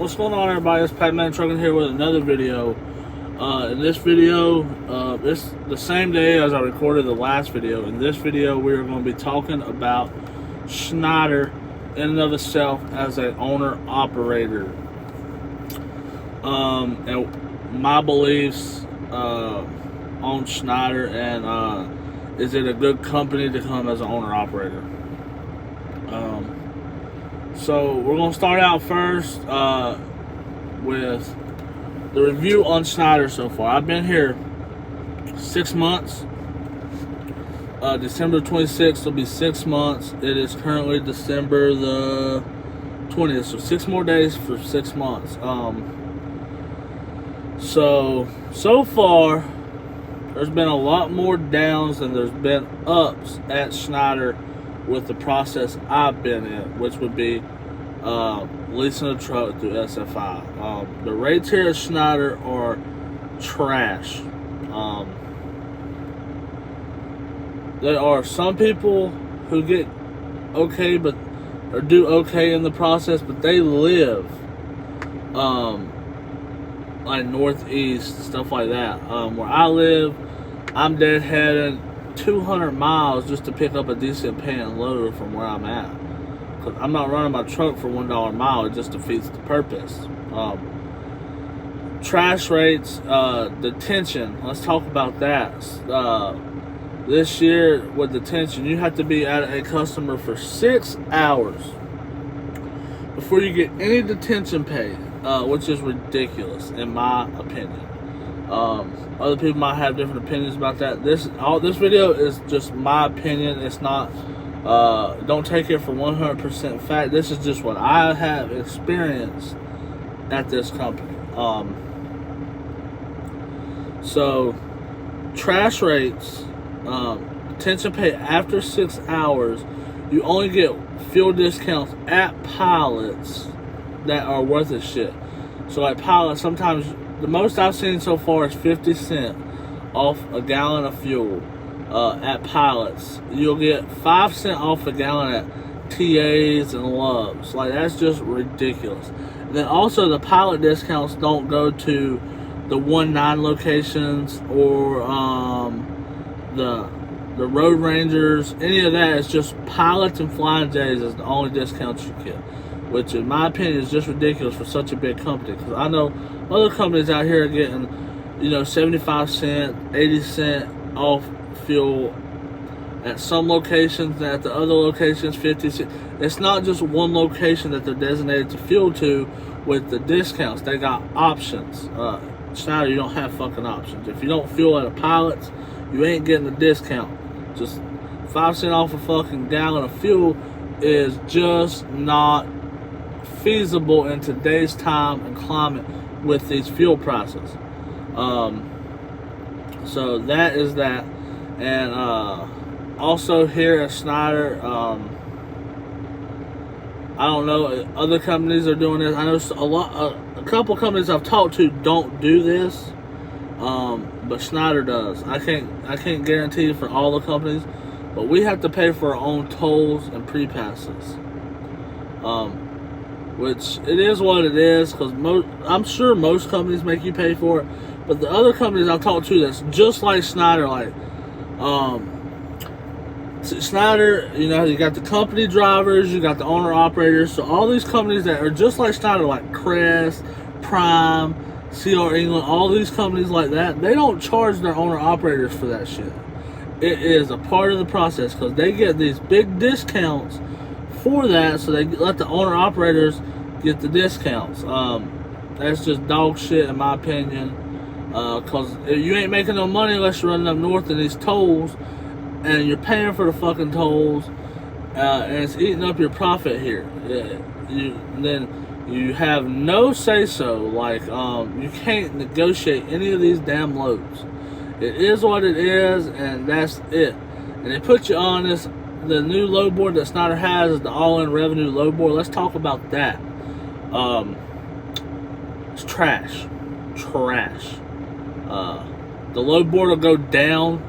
What's going on, everybody? It's Pac-Man Trucking here with another video. In this video, this the same day as I recorded the last video. In this video, we are going to be talking about Schneider in and of itself as an owner-operator. And my beliefs on Schneider, and is it a good company to come as an owner-operator? So we're going to start out first with the review on Schneider so far. I've been here 6 months. December 26th will be 6 months. It is currently December the 20th, so 6 more days for 6 months. So far, there's been a lot more downs than there's been ups at Schneider with the process I've been in, which would be leasing a truck through SFI. The rates here at Schneider are trash. There are some people who get okay, or do okay in the process, but they live like northeast, stuff like that. Where I live, I'm deadheading 200 miles just to pick up a decent paying loader from where I'm at. Cause I'm not running my truck for $1 a mile. It just defeats the purpose. Trash rates, detention. Let's talk about that. This year with detention, you have to be at a customer for 6 hours before you get any detention pay, which is ridiculous in my opinion. Other people might have different opinions about that. This video is just my opinion. It's not. Don't take it for 100% fact. This is just what I have experienced at this company. So trash rates, detention pay after 6 hours. You only get fuel discounts at pilots that are worth a shit. So like pilots, sometimes the most I've seen so far is 50 cents off a gallon of fuel at pilots. You'll get 5 cents off a gallon at TAs and Loves. Like, that's just ridiculous. And then also the pilot discounts don't go to the 1-9 locations or the Road Rangers. Any of that. Is just pilots and Flying J's is the only discounts you get, which in my opinion is just ridiculous for such a big company. Because I know other companies out here are getting, 75 cents, 80 cents off fuel at some locations, and at the other locations 50 cents. It's not just one location that they're designated to fuel to with the discounts. They got options. Schneider, you don't have fucking options. If you don't fuel at a Pilot's, you ain't getting a discount. Just 5 cents off a fucking gallon of fuel is just not feasible in today's time and climate with these fuel prices. So that is that. And also here at Schneider, I don't know, other companies are doing this. I know a couple companies I've talked to don't do this, but Schneider does. I can't guarantee for all the companies, but we have to pay for our own tolls and pre-passes. Which it is what it is, because I'm sure most companies make you pay for it, but the other companies I've talked to that's just like Schneider, like Schneider, you got the company drivers, you got the owner operators. So all these companies that are just like Schneider, like Crest, Prime, CR England, all these companies like that, they don't charge their owner operators for that shit. It is a part of the process because they get these big discounts for that, so they let the owner operators get the discounts. That's just dog shit in my opinion. Because you ain't making no money unless you're running up north in these tolls, and you're paying for the fucking tolls, and it's eating up your profit here. Then you have no say-so. Like, you can't negotiate any of these damn loads. It is what it is, and that's it. And they put you on the new load board that Schneider has is the all-in revenue load board. Let's talk about that. It's trash. The load board will go down.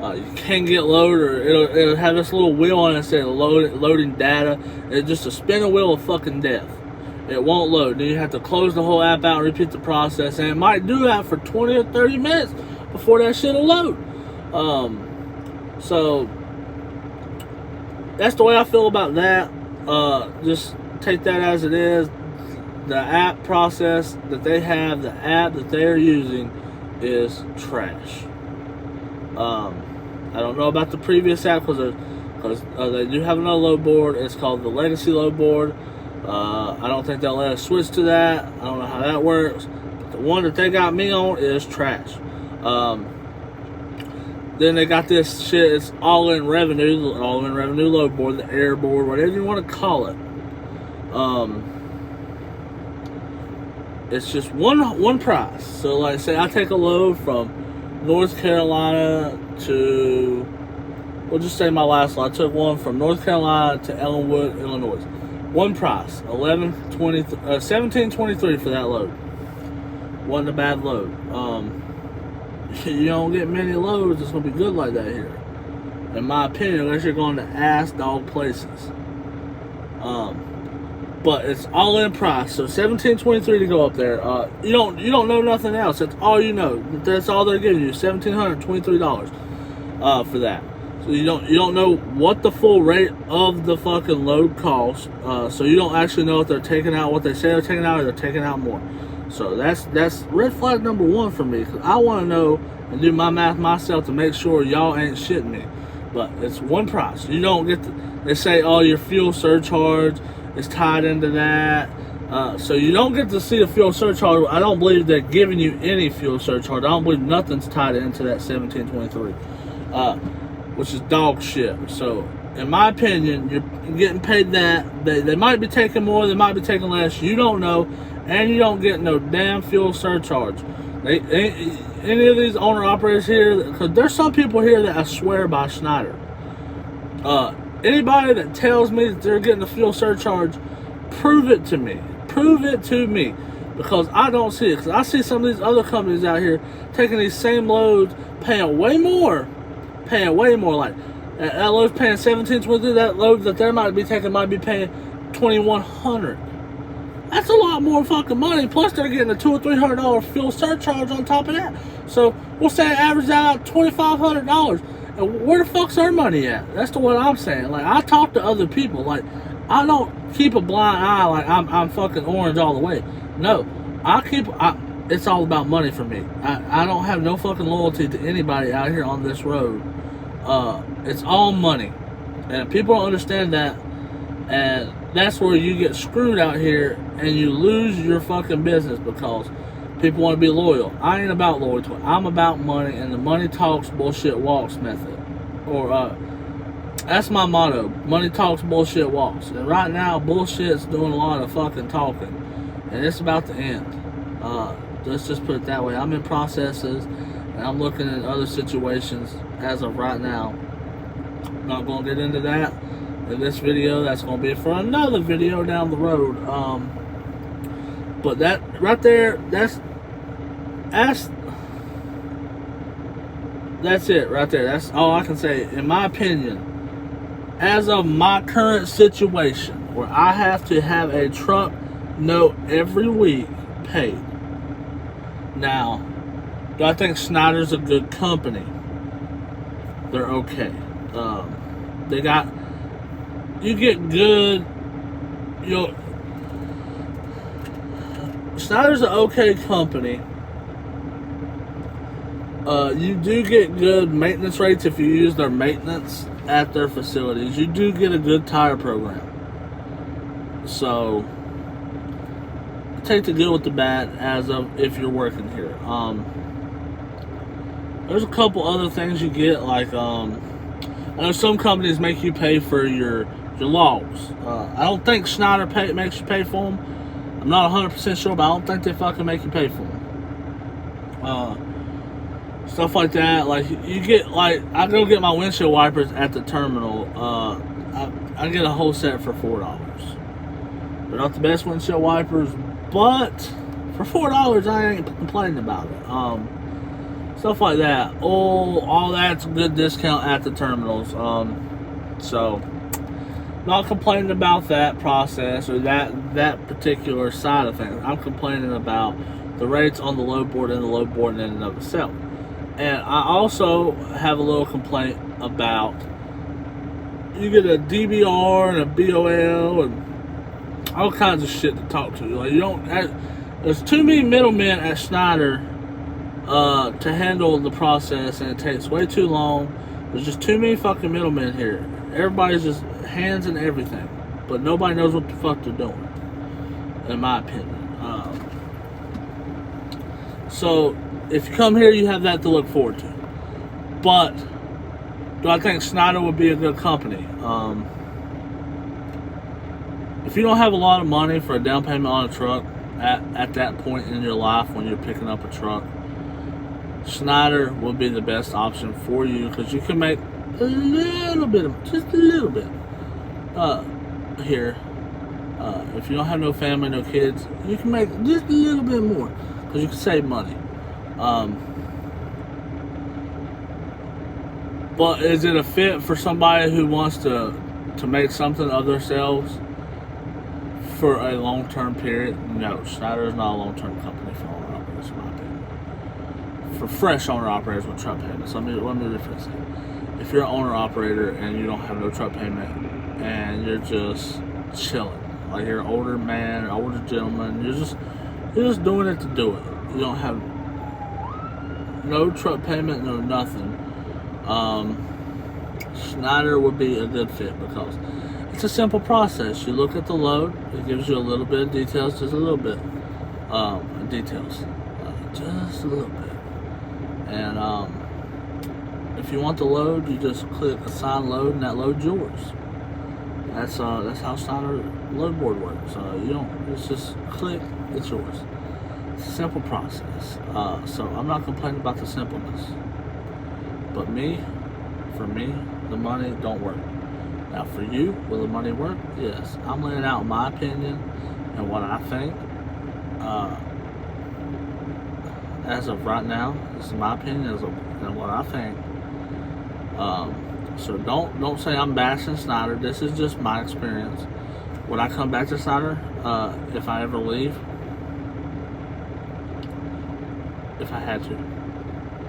You can't get loaded, or it'll have this little wheel on it that says loading data. It's just a spinning wheel of fucking death. it won't load. Then you have to close the whole app out and repeat the process, and it might do that for 20 or 30 minutes before that shit will load. So that's the way I feel about that. Just take that as it is. The app process that they have, the app that they are using is trash. I don't know about the previous app because they do have another load board. It's called the Legacy load board. I don't think they'll let us switch to that. I don't know how that works. But the one that they got me on is trash. Then they got this shit. It's all-in revenue load board, the air board, whatever you want to call it. It's just one price. So, like, say I take a load from North Carolina to, we'll just say my last load. I took one from North Carolina to Ellenwood, Illinois. One price, $17.23 for that load. Wasn't a bad load. You don't get many loads that's gonna be good like that here, in my opinion, unless you're going to ass dog places. But it's all in price, so $17.23 to go up there. You don't know nothing else. That's all you know. That's all they're giving you, $1,723 for that. So you don't know what the full rate of the fucking load costs. So you don't actually know if they're taking out what they say they're taking out, or they're taking out more. So that's red flag number one for me, because I want to know and do my math myself to make sure y'all ain't shitting me. But it's one price. You don't get they say, oh, your fuel surcharge is tied into that. So you don't get to see the fuel surcharge. I don't believe they're giving you any fuel surcharge. I don't believe nothing's tied into that $17.23, which is dog shit. So in my opinion, you're getting paid that. They might be taking more, they might be taking less. You don't know, and you don't get no damn fuel surcharge. Any of these owner-operators here, because there's some people here that I swear by Schneider. Anybody that tells me that they're getting a fuel surcharge, prove it to me. Prove it to me. Because I don't see it. Because I see some of these other companies out here taking these same loads, paying way more. Like, that load's paying $17.23. That load that they might be taking might be paying $2,100. That's a lot more fucking money. Plus, they're getting a $200 or $300 fuel surcharge on top of that. So, we'll say it averages out $2,500. And where the fuck's our money at? That's what I'm saying. Like, I talk to other people. Like, I don't keep a blind eye like I'm fucking orange all the way. No. It's all about money for me. I don't have no fucking loyalty to anybody out here on this road. It's all money. And people don't understand that. And that's where you get screwed out here and you lose your fucking business, because people want to be loyal. I ain't about loyalty. I'm about money, and the money talks, bullshit walks method. Or, that's my motto. Money talks, bullshit walks. And right now, bullshit's doing a lot of fucking talking. And it's about to end. Let's just put it that way. I'm in processes, and I'm looking at other situations as of right now. I'm not going to get into that in this video. That's going to be for another video down the road. But that right there, that's it right there. That's all I can say. In my opinion, as of my current situation, where I have to have a truck note every week paid. Now, do I think Schneider's a good company? They're okay. You get good, Schneider's an okay company. You do get good maintenance rates if you use their maintenance at their facilities. You do get a good tire program. So, take the good with the bad as of if you're working here. There's a couple other things you get, like, I know some companies make you pay for your logs. I don't think Schneider makes you pay for them. I'm not 100% sure, but I don't think they fucking make you pay for them. Stuff like that. Like, you get, like, I go get my windshield wipers at the terminal. I get a whole set for $4. They're not the best windshield wipers, but for $4, I ain't complaining about it. Stuff like that. Oh, all that's a good discount at the terminals. So, Not complaining about that process or that particular side of things. I'm complaining about the rates on the load board and the load board in and of itself. And I also have a little complaint about, you get a DBR and a BOL and all kinds of shit to talk to. Like, there's too many middlemen at Schneider to handle the process, and it takes way too long. There's just too many fucking middlemen here. Everybody's just hands in everything, but nobody knows what the fuck they're doing, in my opinion. So if you come here, you have that to look forward to. But do I think Schneider would be a good company? If you don't have a lot of money for a down payment on a truck at that point in your life when you're picking up a truck, Schneider would be the best option for you, because you can make a little bit, just a little bit here. If you don't have no family, no kids, you can make just a little bit more, because you can save money. But is it a fit for somebody who wants to make something of themselves for a long-term period? No, Schneider is not a long-term company for owner-operators, in my opinion. For fresh owner-operators with truck payments. Let me rephrase it. If you're an owner-operator and you don't have no truck payment and you're just chilling, like you're an older man, an older gentleman, you're just doing it to do it. You don't have no truck payment, no nothing. Schneider would be a good fit, because it's a simple process. You look at the load, it gives you a little bit of details, just a little bit details, just a little bit. And if you want the load, you just click assign load, and that load's yours. That's how Schneider load board works. You don't, it's just click, it's yours. It's a simple process. So I'm not complaining about the simpleness. But for me, the money don't work. Now for you, will the money work? Yes. I'm laying out my opinion and what I think. As of right now, this is my opinion and what I think. So don't say I'm bashing Schneider. This is just my experience. Would I come back to Schneider if I ever leave? If I had to.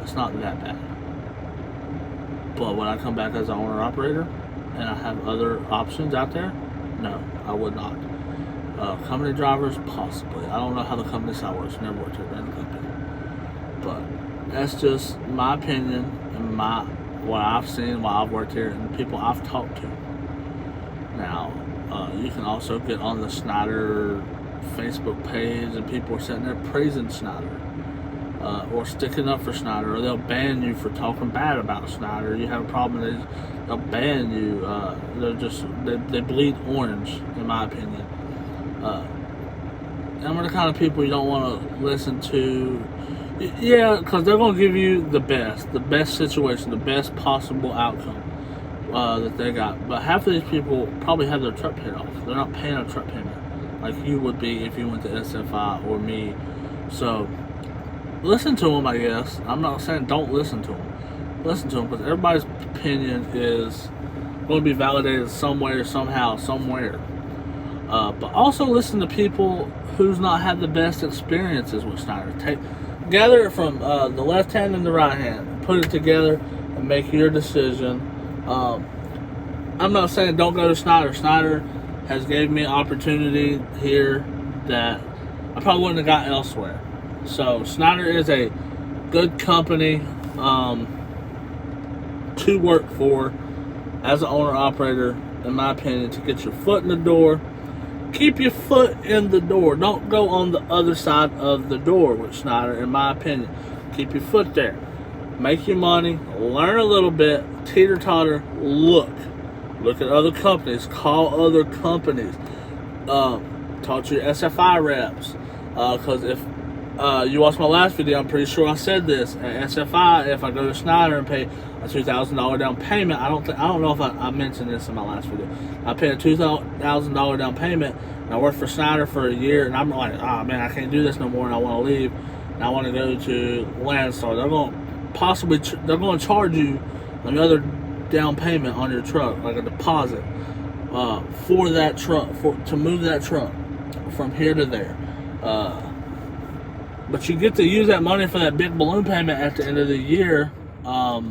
It's not that bad. But would I come back as an owner-operator and I have other options out there? No, I would not. Company drivers, possibly. I don't know how the company side works. Never worked at any company. But that's just my opinion and what I've seen while I've worked here and the people I've talked to. Now, you can also get on the Schneider Facebook page, and people are sitting there praising Schneider. Or sticking up for Schneider, or they'll ban you for talking bad about Schneider. You have a problem, they'll ban you. They bleed orange, in my opinion. And we're the kind of people you don't want to listen to. Yeah, because they're going to give you the best situation, the best possible outcome that they got. But half of these people probably have their truck paid off. They're not paying a truck payment like you would be if you went to SFI or me. So listen to them, I guess. I'm not saying don't listen to them. Listen to them, because everybody's opinion is going to be validated some way or somehow, somewhere. But also listen to people who's not had the best experiences with Schneider. Gather it from the left hand and the right hand. Put it together and make your decision. I'm not saying don't go to Schneider. Schneider has gave me an opportunity here that I probably wouldn't have got elsewhere. So Schneider is a good company to work for as an owner-operator, in my opinion, to get your foot in the door. Keep your foot in the door. Don't go on the other side of the door with Schneider, in my opinion. Keep your foot there. Make your money. Learn a little bit. Teeter-totter. Look at other companies. Call other companies. Talk to your SFI reps. Because if you watched my last video, I'm pretty sure I said this. At SFI, if I go to Schneider and pay a $2,000 down payment, I don't know if I mentioned this in my last video. I paid a $2,000 down payment, and I worked for Schneider for a year, and I'm like, oh man, I can't do this no more, and I want to leave, and I want to go to Landstar. They're going to charge you another down payment on your truck, like a deposit. for that truck, to move that truck from here to there. But you get to use that money for that big balloon payment at the end of the year, or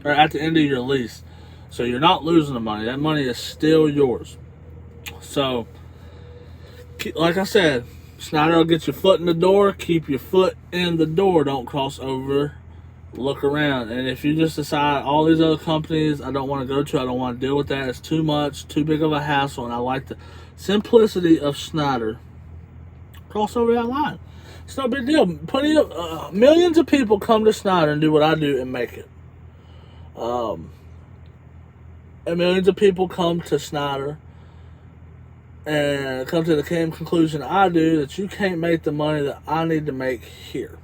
at the end of your lease. So you're not losing the money. That money is still yours. So, like I said, Schneider will get your foot in the door. Keep your foot in the door. Don't cross over. Look around. And if you just decide all these other companies I don't want to go to, I don't want to deal with that, it's too much, too big of a hassle, and I like the simplicity of Schneider, cross over that line. It's no big deal. Plenty of millions of people come to Schneider and do what I do and make it. And millions of people come to Schneider and come to the same conclusion I do, that you can't make the money that I need to make here.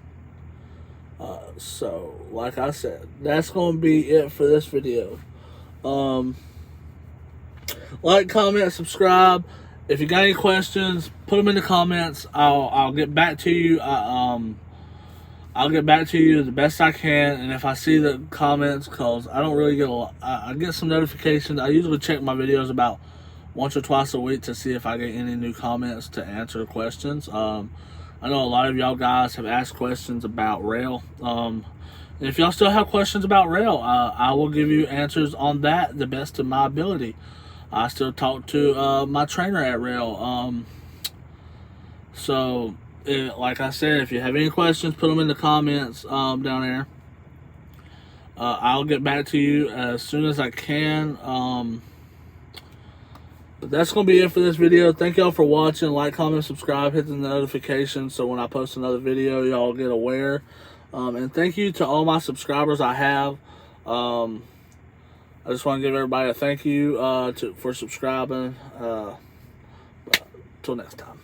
So, like I said, that's going to be it for this video. Like, comment, subscribe. If you got any questions, put them in the comments. I'll get back to you. I'll get back to you the best I can. And if I see the comments, because I don't really get a lot, I get some notifications. I usually check my videos about once or twice a week to see if I get any new comments to answer questions. I know a lot of y'all guys have asked questions about rail. And if y'all still have questions about rail, I will give you answers on that the best of my ability. I still talk to my trainer at rail. So, like I said, if you have any questions, put them in the comments down there. I'll get back to you as soon as I can. But that's going to be it for this video. Thank y'all for watching. Like, comment, subscribe, hit the notifications so when I post another video, y'all get aware. And thank you to all my subscribers I have. I just want to give everybody a thank you for subscribing. Till next time.